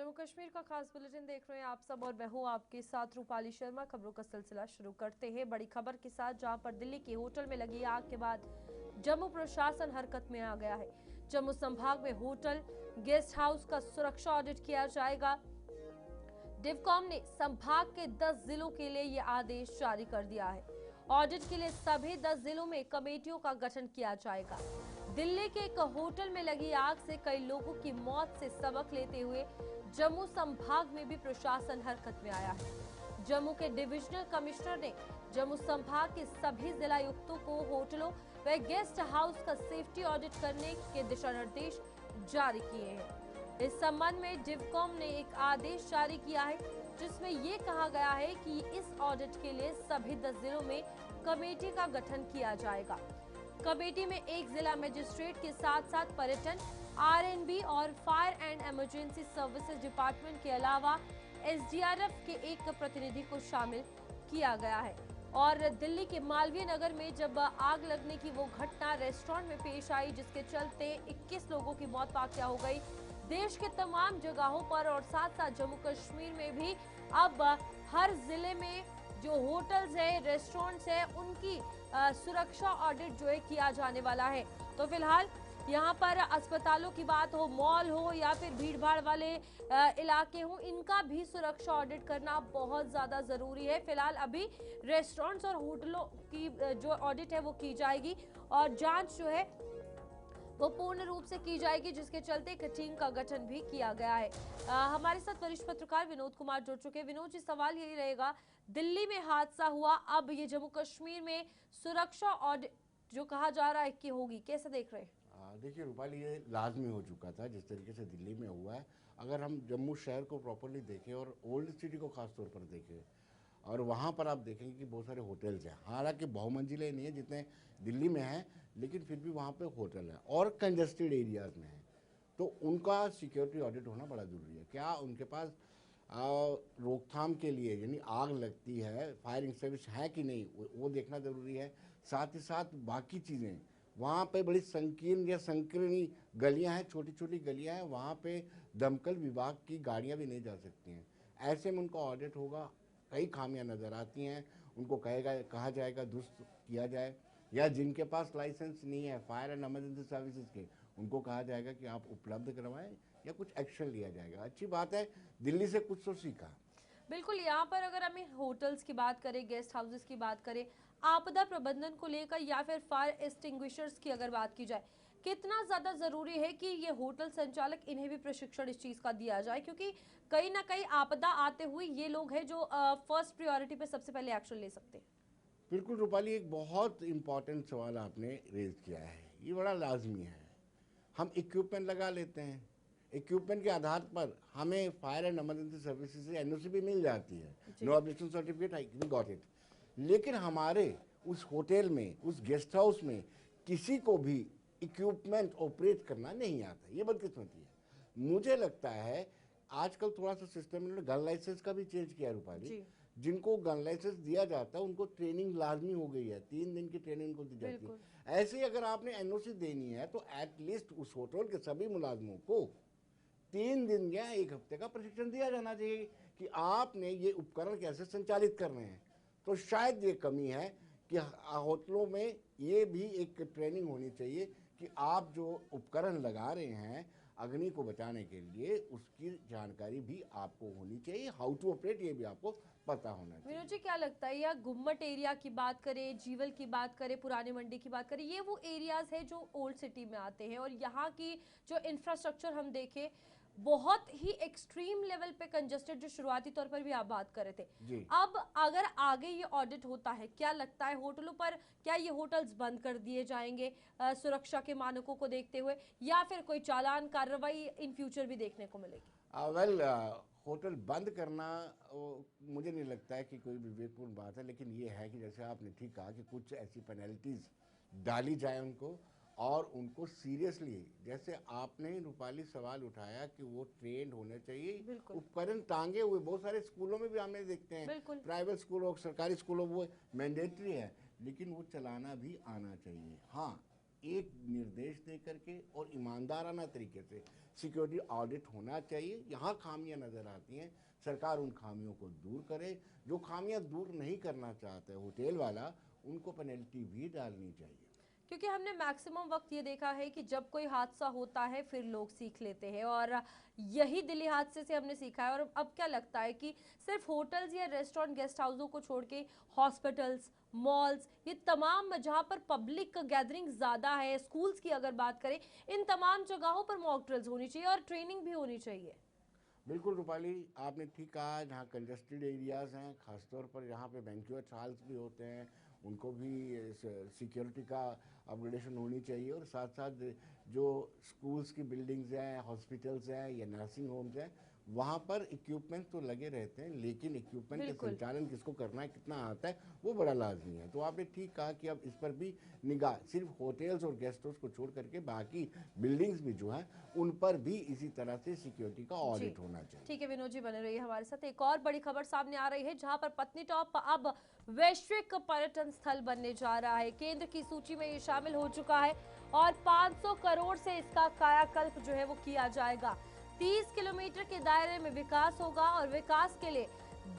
जम्मू कश्मीर का खास बुलेटिन देख रहे हैं आप सब और मैं हूं आपके साथ रूपाली शर्मा। खबरों का सिलसिला शुरू करते हैं बड़ी खबर के साथ, जहां पर दिल्ली के होटल में लगी आग के बाद जम्मू प्रशासन हरकत में आ गया है। जम्मू संभाग में होटल गेस्ट हाउस का सुरक्षा ऑडिट किया जाएगा। डिवकॉम ने संभाग के 10 जिलों के लिए यह आदेश जारी कर दिया है। ऑडिट के लिए सभी 10 जिलों में कमेटियों का गठन किया जाएगा। दिल्ली के एक होटल में लगी आग से कई लोगों की मौत से सबक लेते हुए जम्मू संभाग में भी प्रशासन हरकत में आया है। जम्मू के डिविजनल कमिश्नर ने जम्मू संभाग के सभी जिलायुक्तों को होटलों व गेस्ट हाउस का सेफ्टी ऑडिट करने के दिशा निर्देश जारी किए हैं। इस संबंध में डिवकॉम ने एक आदेश जारी किया है, जिसमें ये कहा गया है कि इस ऑडिट के लिए सभी 10 जिलों में कमेटी का गठन किया जाएगा। कमेटी में एक जिला मजिस्ट्रेट के साथ साथ पर्यटन, आरएनबी और fire and emergency services department के अलावा एसडीआरएफ के एक प्रतिनिधि को शामिल किया गया है। और दिल्ली के मालवीय नगर में जब आग लगने की वो घटना रेस्टोरेंट में पेश आई, जिसके चलते 21 लोगों की मौत वाक़या हो गई। देश के तमाम जगहों पर और साथ साथ जम्मू कश्मीर में भी अब हर जिले में जो होटल्स है, रेस्टोरेंट्स है, उनकी सुरक्षा ऑडिट जो है किया जाने वाला है। तो फिलहाल यहाँ पर अस्पतालों की बात हो, मॉल हो या फिर भीड़भाड़ वाले इलाके हो, इनका भी सुरक्षा ऑडिट करना बहुत ज्यादा जरूरी है। फिलहाल अभी रेस्टोरेंट्स और होटलों की जो ऑडिट है वो की जाएगी और जांच जो है वो पूर्ण रूप से की जाएगी, जिसके चलते एक टीम का गठन भी किया गया है। हमारे साथ वरिष्ठ पत्रकार विनोद कुमार जुड़ चुके हैं। विनोद जी, सवाल यही रहेगा, दिल्ली में हादसा हुआ, अब ये जम्मू कश्मीर में सुरक्षा ऑडिट जो कहा जा रहा है कि होगी, कैसे देख रहे हैं? देखिए रूपाली, ये लाजमी हो चुका था जिस तरीके से दिल्ली में हुआ है। अगर हम जम्मू शहर को प्रॉपरली देखें और ओल्ड सिटी को खास तौर पर देखें, और वहाँ पर आप देखेंगे कि बहुत सारे होटल्स हैं। हालांकि बहुमंजिले नहीं है जितने दिल्ली में हैं, लेकिन फिर भी वहाँ पे होटल है और कंजस्टेड एरियाज़ में है। तो उनका सिक्योरिटी ऑडिट होना बड़ा ज़रूरी है। क्या उनके पास रोकथाम के लिए, यानी आग लगती है, फायरिंग सर्विस है कि नहीं, वो देखना ज़रूरी है। साथ ही साथ बाकी चीज़ें, वहाँ पे बड़ी संकीर्ण या संकीर्णी गलियाँ हैं, छोटी छोटी गलियाँ हैं, वहाँ पे दमकल विभाग की गाड़ियाँ भी नहीं जा सकती हैं। ऐसे में उनका ऑडिट होगा। कई खामियां नज़र आती हैं, उनको कहा जाएगा दुरुस्त किया जाए, या जिनके पास लाइसेंस नहीं है फायर एंड इमरजेंसी सर्विसेज के, उनको कहा जाएगा कि आप उपलब्ध करवाएं या कुछ एक्शन लिया जाएगा। अच्छी बात है, दिल्ली से कुछ तो सीखा। बिल्कुल, यहाँ पर अगर हमें होटल्स की बात करें, गेस्ट हाउसेस की बात करें, आपदा प्रबंधन को लेकर या फिर फायर एक्सटिंग्विशर्स की अगर बात की जाए, कितना ज्यादा जरूरी है कि ये होटल संचालक, इन्हें भी प्रशिक्षण इस चीज का दिया जाए, क्योंकि कहीं ना कहीं आपदा आते हुए ये लोग हैं जो फर्स्ट प्रायोरिटी पे सबसे पहले एक्शन ले सकते हैं। बिल्कुल रूपाली, एक बहुत इंपॉर्टेंट सवाल आपने रेज किया है। ये बड़ा लाजमी है। हम इक्विपमेंट लगा लेते हैं, इक्विपमेंट के आधार पर हमें फायर एंड इमरजेंसी सर्विसेज से एनओसी भी मिल जाती है, no objection certificate, I got it. लेकिन हमारे उस होटल में, उस गेस्ट हाउस में किसी को भी इक्विपमेंट ऑपरेट करना नहीं आता। ये बदकिस्मती है। मुझे लगता है आजकल थोड़ा सा सिस्टम में गन लाइसेंस का भी चेंज किया रूपाली। जिनको गन लाइसेंस दिया जाता है उनको ट्रेनिंग लाजमी हो गई है, 3 दिन की ट्रेनिंग को दी जाती है। ऐसे ही अगर आपने एनओसी देनी है तो एटलीस्ट उस होटल के सभी मुलाजमों को 3 दिन या 1 हफ्ते का प्रशिक्षण दिया जाना चाहिए कि आपने ये उपकरण कैसे संचालित करने हैं। तो शायद ये कमी है कि होटलों में ये भी एक ट्रेनिंग होनी चाहिए कि आप जो उपकरण लगा रहे हैं अग्नि को बचाने के लिए, उसकी जानकारी भी आपको होनी चाहिए। हाउ टू ऑपरेट ये भी आपको पता होना चाहिए। विनोद जी, क्या लगता है, या गुम्मट एरिया की बात करें, जीवल की बात करें, पुरानी मंडी की बात करें, ये वो एरियाज है जो ओल्ड सिटी में आते हैं और यहाँ की जो इंफ्रास्ट्रक्चर हम देखें बहुत ही एक्सट्रीम लेवल पे कंजेस्टेड, जो शुरुआती तौर पर भी आप बात कर रहे थे। अब अगर आगे ये ऑडिट होता है, क्या लगता है होटलों पर, क्या ये होटल्स बंद कर दिए जाएंगे सुरक्षा के मानकों को देखते हुए, या फिर कोई चालान कार्रवाई इन फ्यूचर भी देखने को मिलेगी? होटल बंद करना मुझे नहीं लगता है कि कोई विवेकपूर्ण बात है। लेकिन ये है कि जैसे आपने ठीक कहा कि कुछ ऐसी पेनल्टीज डाली जाए उनको, और उनको सीरियसली, जैसे आपने रूपाली सवाल उठाया कि वो ट्रेंड होने चाहिए, उपकरण टांगे हुए। बहुत सारे स्कूलों में भी हमें देखते हैं, प्राइवेट स्कूलों, सरकारी स्कूलों, वो मैंडेटरी है, लेकिन वो चलाना भी आना चाहिए। हाँ, एक निर्देश दे करके और ईमानदाराना तरीके से सिक्योरिटी ऑडिट होना चाहिए। यहाँ खामियां नज़र आती हैं, सरकार उन खामियों को दूर करे। जो खामियां दूर नहीं करना चाहते होटल वाला, उनको पेनल्टी भी डालनी चाहिए। क्योंकि हमने मैक्सिमम वक्त ये देखा है कि जब कोई हादसा होता है फिर लोग सीख लेते हैं, और यही दिल्ली हादसे से हमने सीखा है। और अब क्या लगता है कि सिर्फ होटल्स या रेस्टोरेंट गेस्ट हाउसों को छोड़ के हॉस्पिटल्स, मॉल्स, ये तमाम जहां पर पब्लिक गैदरिंग ज़्यादा है, स्कूल्स की अगर बात करें, इन तमाम जगहों पर मॉक ड्रिल्स होनी चाहिए और ट्रेनिंग भी होनी चाहिए। बिल्कुल रूपाली, आपने ठीक कहा। जहाँ कंजस्टेड एरियाज़ हैं, खासतौर पर यहाँ पे बैंक्वेट हॉल्स भी होते हैं, उनको भी सिक्योरिटी का अपग्रेडेशन होनी चाहिए। और साथ साथ जो स्कूल्स की बिल्डिंग्स हैं, हॉस्पिटल्स हैं या नर्सिंग होम्स हैं, वहाँ पर इक्विपमेंट तो लगे रहते हैं, लेकिन इक्विपमेंट के बिल्कुल। संचालन किसको करना है, कितना आता है, वो बड़ा लाजमी है। तो आपने ठीक कहा कि अब इस पर भी निगाह, सिर्फ होटल्स और गेस्ट हाउस को छोड़ करके बाकी बिल्डिंग्स भी जो हैं उन पर भी इसी तरह से सिक्योरिटी का ऑडिट होना चाहिए। ठीक है विनोद जी, बने रहिए हमारे साथ। एक और बड़ी खबर सामने आ रही है जहां पर पत्नीटॉप अब वैश्विक पर्यटन स्थल बनने जा रहा है। केंद्र की सूची में ये शामिल हो चुका है और 500 करोड़ से इसका कायाकल्प जो है वो किया जाएगा। 30 किलोमीटर के दायरे में विकास होगा और विकास के लिए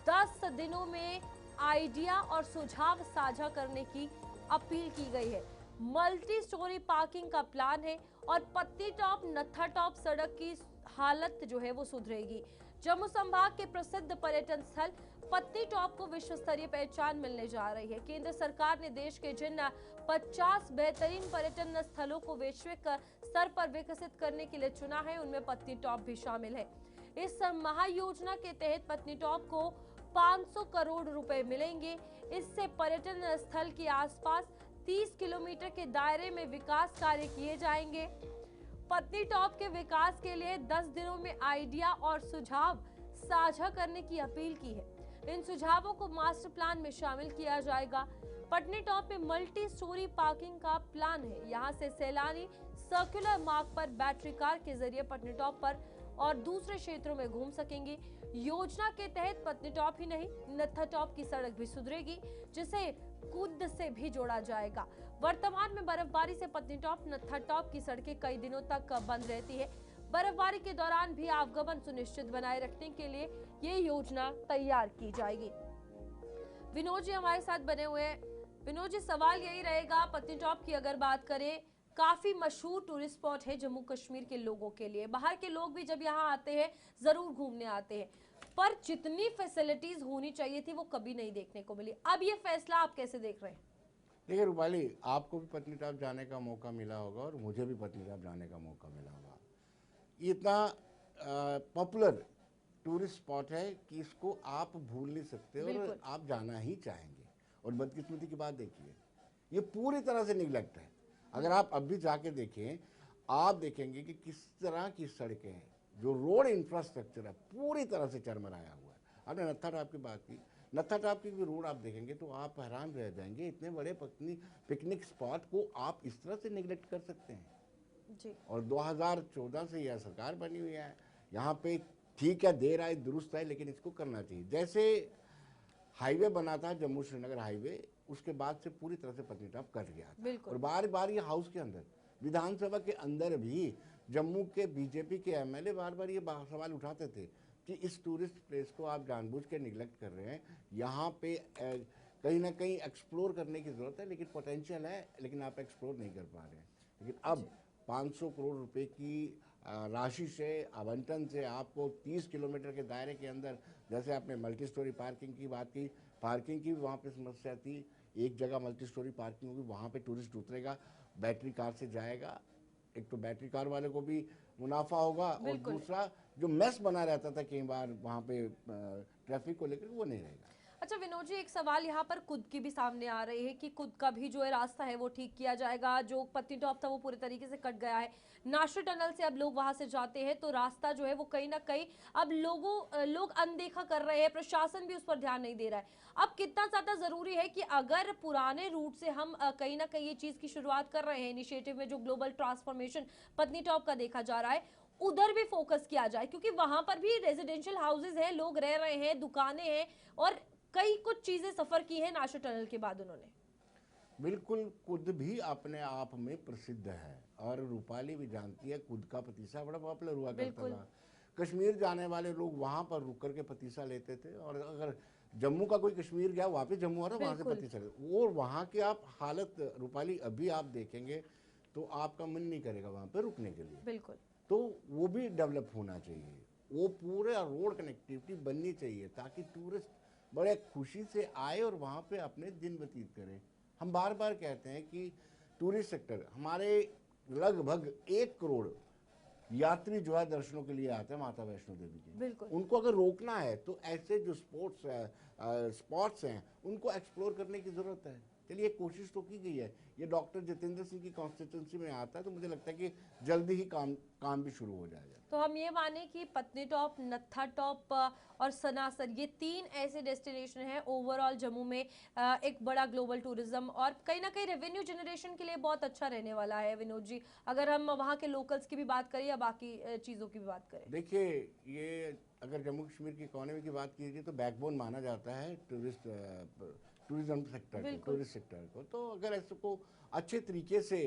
10 दिनों में आइडिया और सुझाव साझा करने की अपील की गई है। मल्टी स्टोरी पार्किंग का प्लान है और पत्नीटॉप नत्था टॉप सड़क की हालत जो है वो सुधरेगी। जम्मू संभाग के प्रसिद्ध पर्यटन स्थल पत्नीटॉप को विश्व स्तरीय पहचान मिलने जा रही है। केंद्र सरकार ने देश के जिन 50 बेहतरीन पर्यटन स्थलों को वैश्विक स्तर पर विकसित करने के लिए चुना है, उनमें पत्नीटॉप भी शामिल है। इस महायोजना के तहत पत्नीटॉप को 500 करोड़ रुपए मिलेंगे। इससे पर्यटन स्थल के आसपास 30 किलोमीटर के दायरे में विकास कार्य किए जाएंगे। पत्नीटॉप के विकास के लिए 10 दिनों में आइडिया और सुझाव साझा करने की अपील की है। इन सुझावों को मास्टर प्लान में शामिल किया जाएगा। पत्नीटॉप में मल्टी स्टोरी पार्किंग का प्लान है। यहाँ से सैलानी सर्कुलर मार्ग पर बैटरी कार के जरिए पत्नीटॉप पर और दूसरे क्षेत्रों में घूम सकेंगे। योजना के तहत पत्नीटॉप ही नहीं, नत्था टॉप की सड़क भी सुधरेगी, जिसे कुद से भी जोड़ा जाएगा। वर्तमान में बर्फबारी से पत्नीटॉप नत्था टॉप की सड़कें कई दिनों तक बंद रहती है। बर्फबारी के दौरान भी आवागमन सुनिश्चित बनाए रखने के लिए ये योजना तैयार की जाएगी। विनोद जी हमारे साथ बने हुए हैं। विनोद जी, सवाल यही रहेगा, पत्नीटॉप की अगर बात करें, काफी मशहूर टूरिस्ट स्पॉट है जम्मू कश्मीर के लोगों के लिए। बाहर के लोग भी जब यहाँ आते हैं जरूर घूमने आते हैं, पर जितनी फैसिलिटीज होनी चाहिए थी वो कभी नहीं देखने को मिली। अब ये फैसला आप कैसे देख रहे हैं? देखिए रूपाली, आपको भी पत्नीटॉप जाने का मौका मिला होगा और मुझे भी पत्नीटॉप जाने का मौका मिला होगा। ये इतना पॉपुलर टूरिस्ट स्पॉट है कि इसको आप भूल नहीं सकते और आप जाना ही चाहेंगे। और बदकिस्मती की बात देखिए, ये पूरी तरह से निगलेक्ट है। अगर आप अब भी जाके देखें, आप देखेंगे कि किस तरह की सड़कें हैं, जो रोड इंफ्रास्ट्रक्चर है पूरी तरह से चरमराया हुआ है। आपने नत्था टॉप की बात की, नत्था टॉप की भी रोड आप देखेंगे तो आप हैरान रह जाएंगे, इतने बड़े पिकनिक स्पॉट को आप इस तरह से निगलेक्ट कर सकते हैं जी। और 2014 से यह सरकार बनी हुई है। यहाँ पे ठीक है, देर आए दुरुस्त आए, लेकिन इसको करना चाहिए। जैसे हाईवे बना था, जम्मू श्रीनगर हाईवे, उसके बाद से पूरी तरह से पत्नीटॉप कट गया था। और बार बार ये हाउस के अंदर, विधानसभा के अंदर भी जम्मू के बीजेपी के एमएलए बार बार ये सवाल उठाते थे कि इस टूरिस्ट प्लेस को आप जानबूझ के निगलेक्ट कर रहे हैं। यहाँ पे कहीं ना कहीं एक्सप्लोर करने की ज़रूरत है, लेकिन पोटेंशियल है, लेकिन आप एक्सप्लोर नहीं कर पा रहे हैं। लेकिन अब 500 करोड़ रुपए की राशि से, आवंटन से आपको 30 किलोमीटर के दायरे के अंदर, जैसे आपने मल्टी स्टोरी पार्किंग की बात की, पार्किंग की भी वहाँ पे समस्या थी। एक जगह मल्टी स्टोरी पार्किंग होगी, वहाँ पे टूरिस्ट उतरेगा, बैटरी कार से जाएगा। एक तो बैटरी कार वाले को भी मुनाफा होगा और दूसरा जो मेस बना रहता था कई बार वहाँ पे ट्रैफिक को लेकर, वो नहीं रहेगा। अच्छा विनोद जी, एक सवाल यहाँ पर खुद की भी सामने आ रही है कि खुद का भी जो है रास्ता है वो ठीक किया जाएगा। जो पत्नीटॉप था वो पूरे तरीके से कट गया है। नाशर टनल से अब लोग वहां से जाते हैं तो रास्ता जो है वो कहीं ना कहीं अब लोग अनदेखा कर रहे हैं, प्रशासन भी उस पर ध्यान नहीं दे रहा है। अब कितना ज्यादा जरूरी है कि अगर पुराने रूट से हम कहीं ना कहीं ये चीज की शुरुआत कर रहे हैं, इनिशिएटिव में जो ग्लोबल ट्रांसफॉर्मेशन पत्नीटॉप का देखा जा रहा है, उधर भी फोकस किया जाए, क्योंकि वहां पर भी रेजिडेंशियल हाउसेज हैं, लोग रह रहे हैं, दुकानें हैं और कई कुछ चीजें सफर की है नाशर टनल के बाद उन्होंने। बिल्कुल, कुद भी अपने आप में प्रसिद्ध है और रूपाली भी जानती है कुद का पतीसा बड़ा पॉपुलर हुआ करता बिल्कुल। था। कश्मीर जाने वाले लोग वहाँ पर रुक कर के पतीसा लेते थे और अगर जम्मू का कोई कश्मीर गया वापस जम्मू आ रहा वहाँ से बिल्कुल। पतीसा ले और वहाँ की आप हालत रूपाली अभी आप देखेंगे तो आपका मन नहीं करेगा वहाँ पे रुकने के लिए। बिल्कुल। तो वो भी डेवलप होना चाहिए, वो पूरे रोड कनेक्टिविटी बननी चाहिए ताकि टूरिस्ट बड़े खुशी से आए और वहाँ पे अपने दिन व्यतीत करें। हम बार बार कहते हैं कि टूरिस्ट सेक्टर हमारे लगभग 1 करोड़ यात्री जो है दर्शनों के लिए आते हैं माता वैष्णो देवी के। बिल्कुल। उनको अगर रोकना है तो ऐसे जो स्पॉट्स हैं उनको एक्सप्लोर करने की ज़रूरत है। चलिए कोशिश तो की गई है, ये डॉक्टर जितेंद्र सिंह की कॉन्स्टिट्यूंसी में आता है तो मुझे लगता है कि जल्दी ही काम भी शुरू हो जाएगा। तो हम ये माने कि पत्नी टॉप, नत्था टॉप और सनासर, ये 3 ऐसे डेस्टिनेशन हैं ओवरऑल जम्मू में एक बड़ा ग्लोबल टूरिज्म और कहीं ना कहीं रेवेन्यू जनरेशन के लिए बहुत अच्छा रहने वाला है। विनोद जी, अगर हम वहाँ के लोकल्स की भी बात करें या बाकी चीज़ों की भी बात करें। देखिए, ये अगर जम्मू कश्मीर की इकोनॉमी की बात कीजिए तो बैकबोन माना जाता है टूरिज्म सेक्टर को, टूरिस्ट सेक्टर को। तो अगर इसको अच्छे तरीके से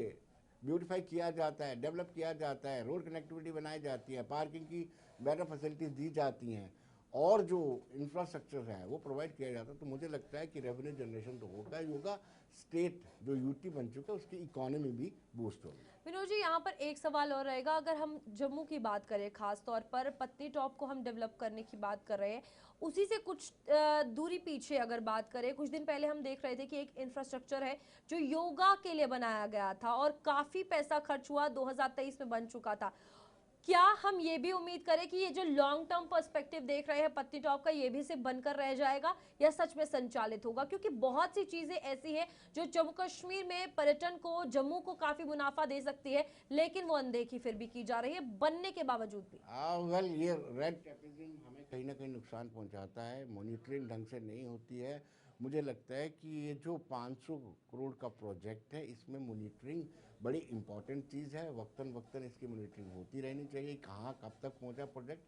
ब्यूटीफाई किया जाता है, डेवलप किया जाता है, रोड कनेक्टिविटी बनाई जाती है, पार्किंग की बेटर फैसिलिटीज दी जाती हैं और जो इंफ्रास्ट्रक्चर है वो प्रोवाइड किया जाता है तो मुझे लगता है कि रेवेन्यू जनरेशन तो होगा ही होगा। स्टेट जो यूटी बन चुका है उसकी इकोनॉमी भी बूस्ट होगी। विनोद जी, यहाँ पर एक सवाल और रहेगा। अगर हम जम्मू की बात करें, खास तौर पर पत्नी टॉप को हम डेवलप करने की बात कर रहे हैं, उसी से कुछ दूरी पीछे अगर बात करें, कुछ दिन पहले हम देख रहे थे कि एक इंफ्रास्ट्रक्चर है जो योगा के लिए बनाया गया था और काफी पैसा खर्च हुआ, 2023 में बन चुका था। क्या हम ये भी उम्मीद करें कि ये जो लॉन्ग टर्म पर्सपेक्टिव देख रहे हैं पत्नी टॉप का, ये भी सिर्फ बनकर रह जाएगा या सच में संचालित होगा? क्योंकि बहुत सी चीजें ऐसी हैं जो जम्मू कश्मीर में पर्यटन को, जम्मू को काफी मुनाफा दे सकती है, लेकिन वो अनदेखी फिर भी की जा रही है बनने के बावजूद भी। वेल, ये रेड टेपिज्म हमें कहीं ना कहीं नुकसान पहुंचाता है, मॉनिटरिंग ढंग से नहीं होती है। मुझे लगता है कि ये जो 500 करोड़ का प्रोजेक्ट है इसमें मॉनिटरिंग बड़ी इंपॉर्टेंट चीज़ है। वक्तन वक्तन इसकी मॉनिटरिंग होती रहनी चाहिए, कहाँ कब तक पहुँचा प्रोजेक्ट।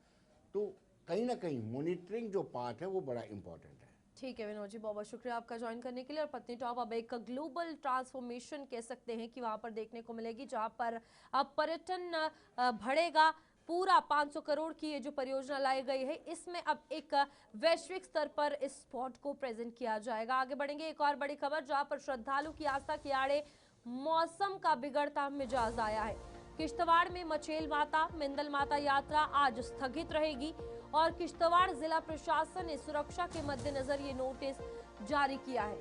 तो कहीं ना कहीं मॉनिटरिंग जो पार्ट है वो बड़ा इंपॉर्टेंट है। ठीक है विनोद जी, बहुत बहुत शुक्रिया आपका ज्वाइन करने के लिए। और पत्नी टॉप अब एक ग्लोबल ट्रांसफॉर्मेशन कह सकते हैं कि वहाँ पर देखने को मिलेगी, जहाँ पर अब पर्यटन बढ़ेगा। पूरा 500 करोड़ की ये जो परियोजना लाई गई है, इसमें अब एक वैश्विक स्तर पर इस स्पॉट को प्रेजेंट किया जाएगा। आगे बढ़ेंगे, एक और बड़ी खबर जहाँ पर श्रद्धालु की आस्था के आड़े मौसम का बिगड़ता मिजाज आया है। किश्तवाड़ में मचेल माता, मिंदल माता यात्रा आज स्थगित रहेगी और किश्तवाड़ जिला प्रशासन ने सुरक्षा के मद्देनजर ये नोटिस जारी किया है।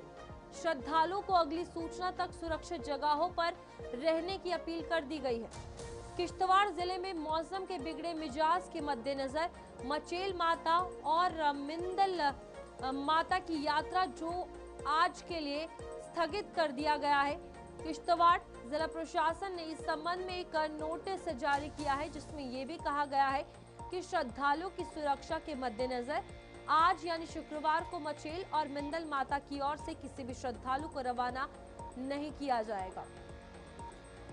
श्रद्धालुओं को अगली सूचना तक सुरक्षित जगहों पर रहने की अपील कर दी गई है। किश्तवाड़ जिले में मौसम के बिगड़े मिजाज के मद्देनजर मचेल माता और मिंदल माता की यात्रा जो आज के लिए स्थगित कर दिया गया है। किश्तवाड़ जिला प्रशासन ने इस संबंध में एक नोटिस जारी किया है जिसमें यह भी कहा गया है कि श्रद्धालुओं की सुरक्षा के मद्देनजर आज यानी शुक्रवार को मचेल और मिंदल माता की ओर से किसी भी श्रद्धालु को रवाना नहीं किया जाएगा।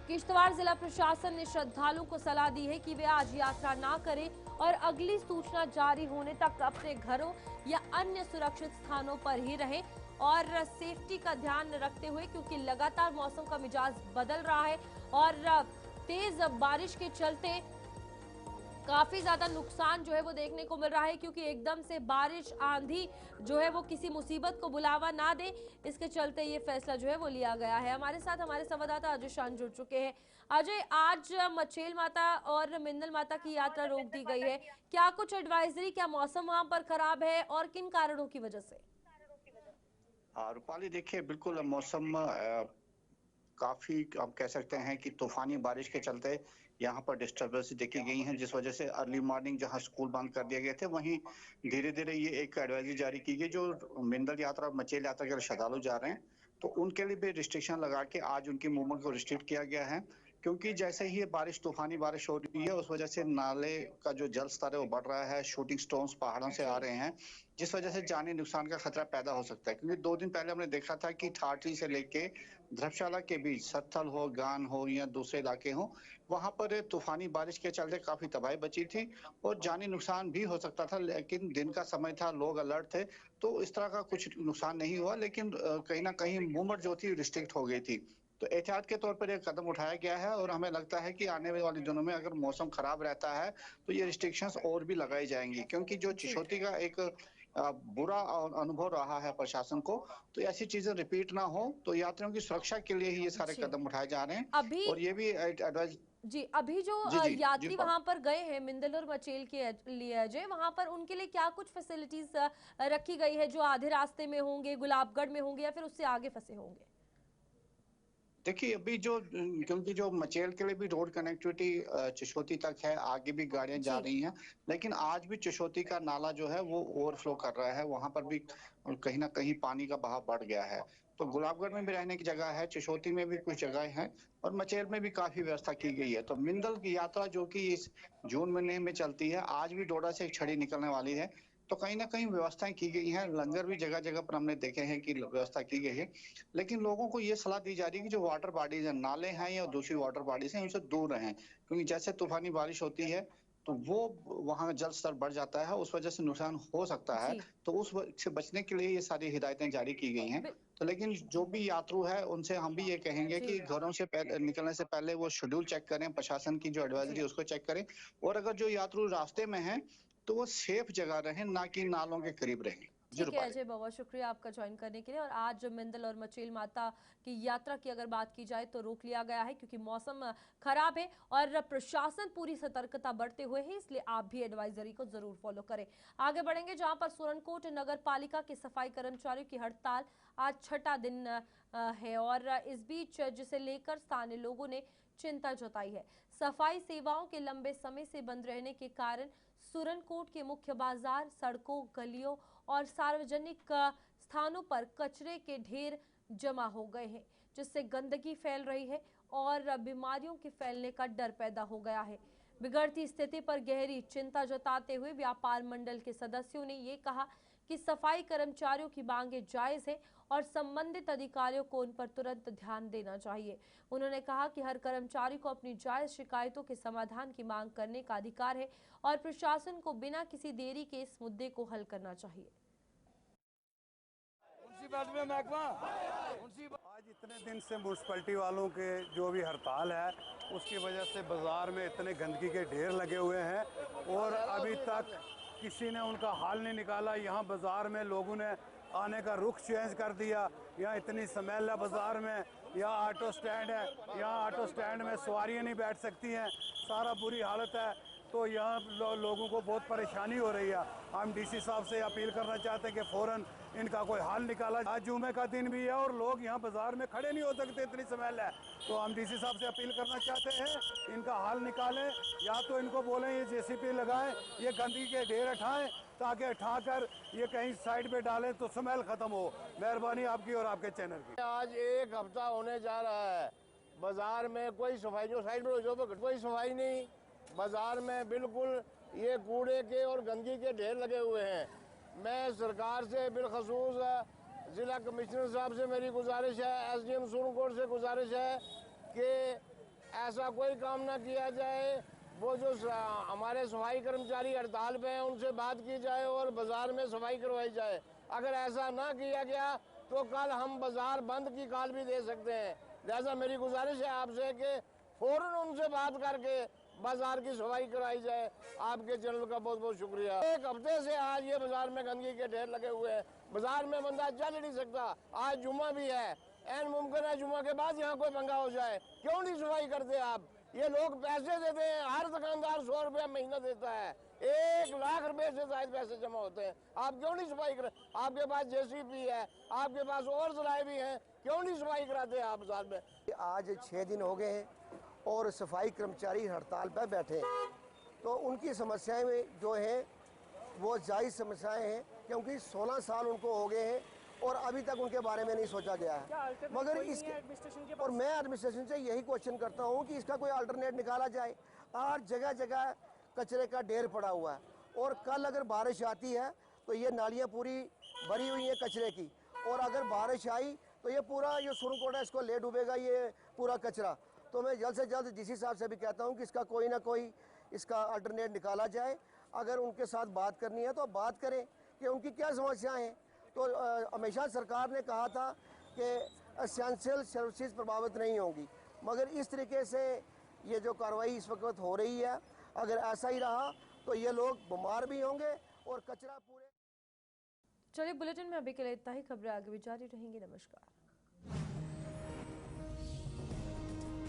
किश्तवाड़ जिला प्रशासन ने श्रद्धालुओं को सलाह दी है कि वे आज यात्रा ना करें और अगली सूचना जारी होने तक अपने घरों या अन्य सुरक्षित स्थानों पर ही रहें और सेफ्टी का ध्यान रखते हुए, क्योंकि लगातार मौसम का मिजाज बदल रहा है और तेज बारिश के चलते काफी ज्यादा नुकसान जो है वो देखने को मिल रहा है, क्योंकि एकदम से बारिश, आंधी जो है वो किसी मुसीबत को बुलावा ना दे, इसके चलते ये फैसला जो है वो लिया गया है। हमारे साथ हमारे संवाददाता अजय शान जुड़ चुके हैं। अजय, आज मचेल माता और मिंदल माता की यात्रा रोक दी गई है, क्या कुछ एडवाइजरी, क्या मौसम वहां पर खराब है और किन कारणों की वजह से? रूपाली, देखिए बिल्कुल मौसम काफी आप कह सकते हैं कि तूफानी बारिश के चलते यहाँ पर डिस्टर्बेंस देखी गई हैं, जिस वजह से अर्ली मॉर्निंग जहाँ स्कूल बंद कर दिए गए थे वहीं धीरे धीरे ये एक एडवाइजरी जारी की गई। जो मिंदल यात्रा, मचेल यात्रा के श्रद्धालु जा रहे हैं तो उनके लिए भी रिस्ट्रिक्शन लगा के आज उनकी मूवमेंट को रिस्ट्रिक्ट किया गया है। क्योंकि जैसे ही ये बारिश तूफानी बारिश हो रही है उस वजह से नाले का जो जल स्तर है वो बढ़ रहा है, शूटिंग स्टोन्स पहाड़ों से आ रहे हैं, जिस वजह से जानी नुकसान का खतरा पैदा हो सकता है। क्योंकि 2 दिन पहले हमने देखा था कि ठाठी से लेके धर्मशाला के बीच सत्थल हो, गान हो या दूसरे इलाके हो, वहां पर तूफानी बारिश के चलते काफी तबाही बची थी और जानी नुकसान भी हो सकता था, लेकिन दिन का समय था, लोग अलर्ट थे, तो इस तरह का कुछ नुकसान नहीं हुआ। लेकिन कहीं ना कहीं मूवमेंट जो थी रिस्ट्रिक्ट हो गई थी। तो एहतियात के तौर पर एक कदम उठाया गया है और हमें लगता है कि आने वाले दिनों में अगर मौसम खराब रहता है तो ये रिस्ट्रिक्शंस और भी लगाई जाएंगी, क्योंकि जो जी। चिशोती का एक बुरा अनुभव रहा है प्रशासन को, तो ऐसी चीजें रिपीट ना हो, तो यात्रियों की सुरक्षा के लिए ही ये सारे जी। कदम उठाए जा रहे हैं। अभी और ये भी एडवाइस जी, अभी जो जी जी जी यात्री वहां पर गए हैं मिंदल और मचेल के लिए अजय, वहां पर उनके लिए क्या कुछ फैसिलिटीज रखी गई है जो आधे रास्ते में होंगे, गुलाबगढ़ में होंगे या फिर उससे आगे फंसे होंगे? देखिए अभी जो क्योंकि जो मचेल के लिए भी रोड कनेक्टिविटी चिशोती तक है, आगे भी गाड़ियां जा जी। रही हैं, लेकिन आज भी चिशोती का नाला जो है वो ओवरफ्लो कर रहा है, वहां पर भी कहीं ना कहीं पानी का बहाव बढ़ गया है। तो गुलाबगढ़ में भी रहने की जगह है, चिशोती में भी कुछ जगह है और मचेल में भी काफी व्यवस्था की गई है। तो मिंदल की यात्रा जो कि इस जून महीने में चलती है, आज भी डोडा से एक छड़ी निकलने वाली है, तो कहीं ना कहीं व्यवस्थाएं की गई हैं, लंगर भी जगह जगह पर हमने देखे हैं कि व्यवस्था की गई है। लेकिन लोगों को ये सलाह दी जा रही है कि जो वाटर बॉडीज हैं, नाले हैं या दूसरी वाटर बॉडीज हैं, उनसे दूर रहें, क्योंकि जैसे तूफानी बारिश होती है तो वो वहां जल स्तर बढ़ जाता है, उस वजह से नुकसान हो सकता है। जी। तो उस से बचने के लिए ये सारी हिदायतें जारी की गई हैं। बि- तो लेकिन जो भी यात्रु है उनसे हम भी ये कहेंगे जी। कि घरों से निकलने से पहले वो शेड्यूल चेक करें, प्रशासन की जो एडवाइजरी जी। है उसको चेक करें, और अगर जो यात्रु रास्ते में हैं तो वो सेफ जगह रहें, ना कि नालों के करीब रहें। जी ठीक है रूपाली। अजय, बहुत शुक्रिया आपका ज्वाइन करने के लिए। और आज जो मिंदल और मचेल माता की यात्रा की अगर बात की जाए तो रोक लिया गया है क्योंकि मौसम खराब है और प्रशासन पूरी सतर्कता बरते हुए है, इसलिए आप भी एडवाइजरी को जरूर फॉलो करें। आगे बढ़ेंगे जहां पर सुरनकोट नगर पालिका के सफाई कर्मचारियों की हड़ताल आज छठा दिन है और इस बीच जिसे लेकर स्थानीय लोगों ने चिंता जताई है। सफाई सेवाओं के लंबे समय से बंद रहने के कारण सुरनकोट के मुख्य बाजार, सड़कों, गलियों और सार्वजनिक स्थानों पर कचरे के ढेर जमा हो गए हैं, जिससे गंदगी फैल रही है और बीमारियों के फैलने का डर पैदा हो गया है। बिगड़ती स्थिति पर गहरी चिंता जताते हुए व्यापार मंडल के सदस्यों ने ये कहा कि सफाई कर्मचारियों की मांगे जायज है और संबंधित अधिकारियों को उन पर तुरंत ध्यान देना चाहिए। उन्होंने कहा कि हर कर्मचारी को अपनी जायज शिकायतों के समाधान की मांग करने का अधिकार है और प्रशासन को बिना किसी देरी के इस मुद्दे को हल करना चाहिए। आज इतने दिन से म्यूनसिपैलिटी वालों के जो भी हड़ताल है उसकी वजह से बाज़ार में इतने गंदगी के ढेर लगे हुए हैं और अभी तक किसी ने उनका हाल नहीं निकाला। यहाँ बाज़ार में लोगों ने आने का रुख चेंज कर दिया। यहाँ इतनी स्मेल है बाज़ार में, यहाँ ऑटो स्टैंड है, यहाँ ऑटो स्टैंड में सवारियाँ नहीं बैठ सकती हैं, सारा बुरी हालत है। तो यहाँ लोगों को बहुत परेशानी हो रही है। हम डीसी साहब से अपील करना चाहते हैं कि फ़ौरन इनका कोई हल निकाला। आज जुमे का दिन भी है और लोग यहाँ बाज़ार में खड़े नहीं हो सकते, इतनी स्मेल है। तो हम डीसी साहब से अपील करना चाहते हैं इनका हल निकालें, या तो इनको बोलें ये जेसीबी लगाएं, ये गंदगी के ढेर उठाएं, ताकि उठाकर ये कहीं साइड पे डालें तो स्मेल ख़त्म हो। मेहरबानी आपकी और आपके चैनल की। आज एक हफ्ता होने जा रहा है, बाजार में कोई सफाई, जो साइड में जो कोई सफाई नहीं, बाजार में बिल्कुल ये कूड़े के और गंदगी के ढेर लगे हुए हैं। मैं सरकार से बिलखसूस ज़िला कमिश्नर साहब से मेरी गुजारिश है, एसडीएम सुरनकोट से गुजारिश है कि ऐसा कोई काम ना किया जाए। वो जो हमारे सफाई कर्मचारी हड़ताल पे हैं उनसे बात की जाए और बाजार में सफाई करवाई जाए। अगर ऐसा ना किया गया तो कल हम बाजार बंद की कॉल भी दे सकते हैं। लिहाजा मेरी गुजारिश है आपसे कि फौरन उनसे बात करके बाजार की सफाई कराई जाए। आपके चैनल का बहुत बहुत शुक्रिया। एक हफ्ते से आज ये बाजार में गंदगी के ढेर लगे हुए हैं, बाजार में बंदा चल नहीं सकता। आज जुम्मा भी है, एन मुमकिन है जुम्मा के बाद यहाँ कोई पंगा हो जाए। क्यों नहीं सफाई करते आप? ये लोग पैसे देते हैं, हर दुकानदार 100 रुपया महीना देता है, 1 लाख रुपए से शायद पैसे जमा होते हैं। आप क्यों नहीं सफाई करें? आपके पास जेसीबी है, आपके पास और सराय भी हैं, क्यों नहीं सफाई कराते आप बाजार में? आज 6 दिन हो गए हैं और सफाई कर्मचारी हड़ताल पर बैठे हैं। तो उनकी समस्याएं जो हैं वो जायज़ समस्याएं हैं, क्योंकि 16 साल उनको हो गए हैं और अभी तक उनके बारे में नहीं सोचा गया है। मगर इसके और मैं एडमिनिस्ट्रेशन से यही क्वेश्चन करता हूँ कि इसका कोई अल्टरनेट निकाला जाए। आज जगह जगह कचरे का ढेर पड़ा हुआ है और कल अगर बारिश आती है तो ये नालियाँ पूरी भरी हुई हैं कचरे की, और अगर बारिश आई तो ये पूरा ये सुरकोट है इसको ले डूबेगा ये पूरा कचरा। तो मैं जल्द से जल्द डीसी साहब से भी कहता हूँ कि इसका कोई ना कोई इसका अल्टरनेट निकाला जाए। अगर उनके साथ बात करनी है तो बात करें कि उनकी क्या समस्याएं हैं। तो हमेशा सरकार ने कहा था कि एसेंशियल सर्विसेज प्रभावित नहीं होंगी, मगर इस तरीके से ये जो कार्रवाई इस वक्त हो रही है, अगर ऐसा ही रहा तो ये लोग बीमार भी होंगे और कचरा पूरे। चलिए बुलेटिन में अभी के लिए इतना ही। खबरें आगे भी जारी रहेंगी। नमस्कार।